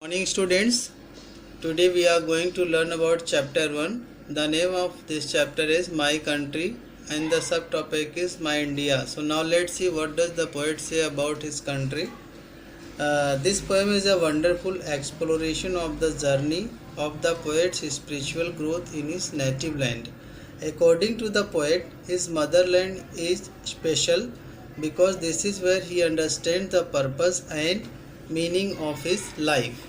Morning students, today we are going to learn about chapter 1. The name of this chapter is My Country and the subtopic is My India. So now let's see what does the poet say about his country. This poem is a wonderful exploration of the journey of the poet's spiritual growth in his native land. According to the poet, his motherland is special because this is where he understands the purpose and meaning of his life.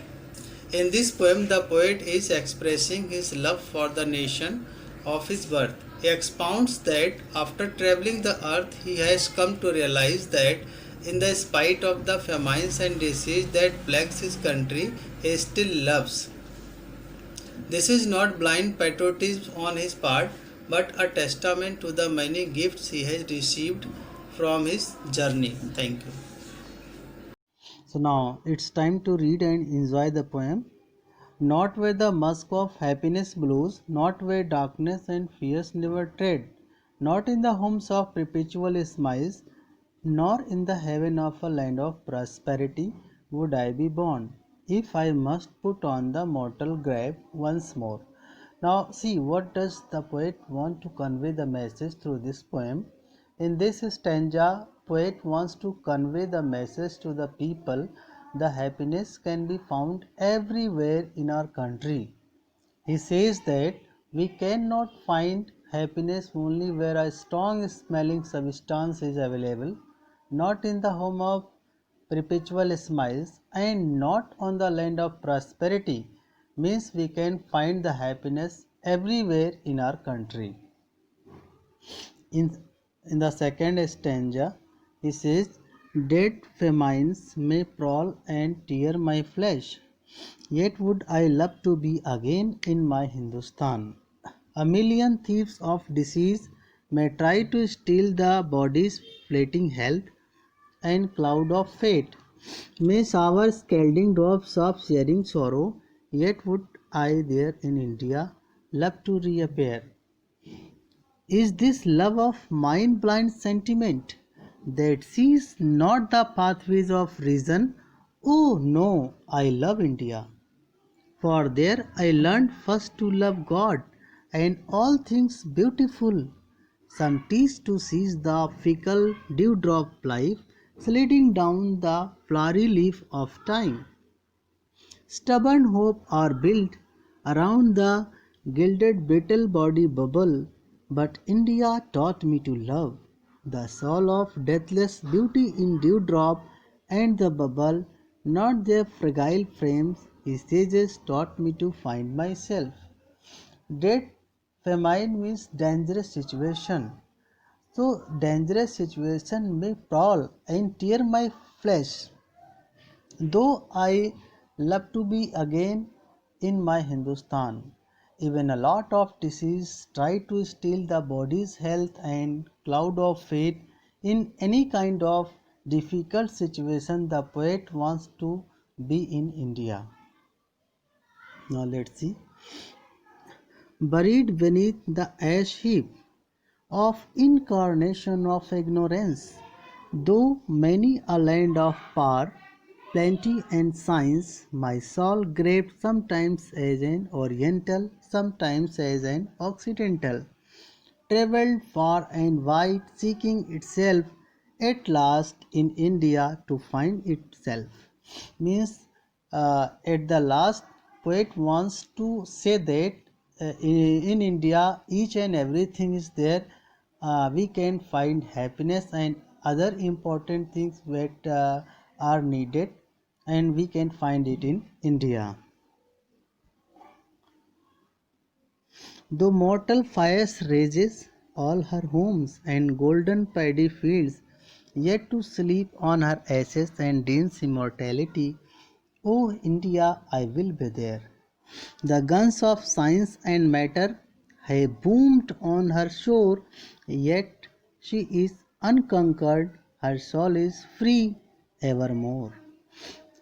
In this poem, the poet is expressing his love for the nation of his birth. He expounds that after traveling the earth, he has come to realize that in the spite of the famines and disease that plagues his country, he still loves. This is not blind patriotism on his part, but a testament to the many gifts he has received from his journey. Thank you. So now it's time to read and enjoy the poem. Not where the musk of happiness blows, not where darkness and fears never tread, not in the homes of perpetual smiles, nor in the heaven of a land of prosperity would I be born, if I must put on the mortal grave once more. Now see, what does the poet want to convey the message through this poem? In this stanza, poet wants to convey the message to the people the happiness can be found everywhere in our country. He says that we cannot find happiness only where a strong smelling substance is available, not in the home of perpetual smiles, and not on the land of prosperity. Means we can find the happiness everywhere in our country. In the second stanza, he says, Dead famines may prowl and tear my flesh, yet would I love to be again in my Hindustan. A million thieves of disease may try to steal the body's fleeting health, and cloud of fate may shower scalding drops of sharing sorrow, yet would I there in India love to reappear. Is this love of mind blind sentiment that sees not the pathways of reason? Oh no, I love India. For there I learned first to love God and all things beautiful. Some teach to seize the fickle dewdrop life sliding down the flowery leaf of time. Stubborn hope are built around the gilded beetle body bubble, but India taught me to love the soul of deathless beauty in dewdrop and the bubble, not their fragile frames. His sages taught me to find myself. Dead famine means dangerous situation. So dangerous situation may prowl and tear my flesh. Though I love to be again in my Hindustan, even a lot of disease try to steal the body's health and cloud of fate. In any kind of difficult situation, the poet wants to be in India. Now let's see. Buried beneath the ash heap of incarnation of ignorance, though many a land of power, plenty and science, my soul graved sometimes as an Oriental, sometimes as an Occidental, travelled far and wide, seeking itself at last in India to find itself. Means at the last, poet wants to say that in India each and everything is there. We can find happiness and other important things that are needed, and we can find it in India. Though mortal fires rages all her homes and golden paddy fields, yet to sleep on her ashes and dense immortality, O India, I will be there. The guns of science and matter have boomed on her shore, yet she is unconquered, her soul is free evermore.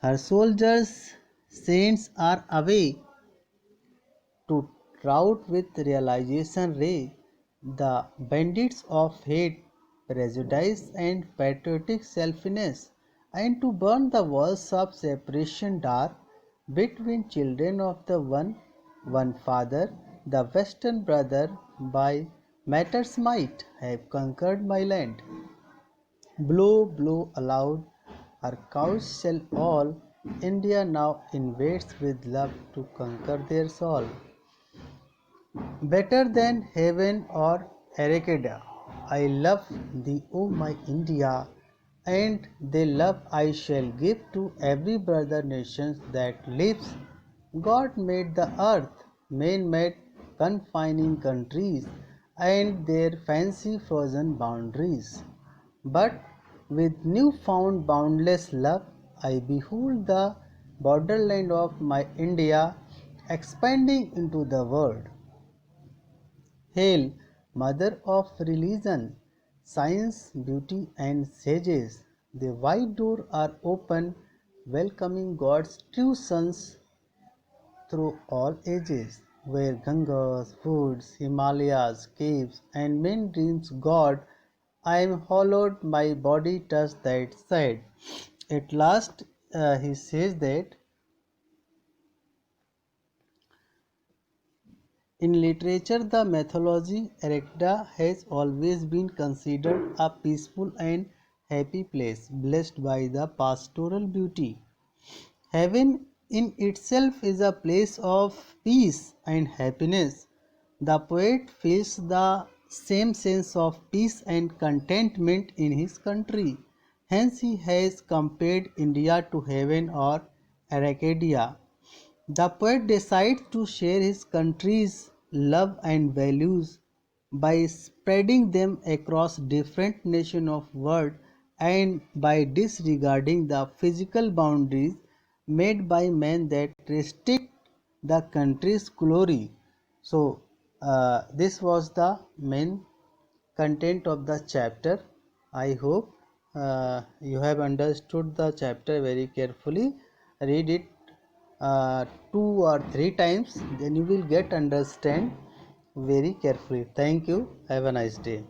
Her soldiers, saints are away to rout with realization ray the bandits of hate, prejudice, and patriotic selfishness, and to burn the walls of separation dark. between children of the one father, the western brother by matter's might have conquered my land. Blow, blow aloud, our cows shall all. India now invades with love to conquer their soul. Better than heaven or Arcada, I love thee, O my India, and the love I shall give to every brother nation that lives. God made the earth, men made confining countries and their fancy frozen boundaries. But with new found boundless love, I behold the borderland of my India expanding into the world. Hail, Mother of Religion, Science, Beauty, and Sages! The wide doors are open, welcoming God's true sons through all ages. Where Gangas, woods, Himalayas, caves, and men dreams God, I am hallowed, my body touched that side. At last, he says that in literature, the mythology Erecta has always been considered a peaceful and happy place, blessed by the pastoral beauty. Heaven in itself is a place of peace and happiness. The poet feels the same sense of peace and contentment in his country. Hence, he has compared India to heaven or Arcadia. The poet decides to share his country's love and values by spreading them across different nations of world and by disregarding the physical boundaries made by men that restrict the country's glory. So, this was the main content of the chapter. I hope you have understood the chapter very carefully. Read it two or three times, then you will get understand very carefully. Thank you. Have a nice day.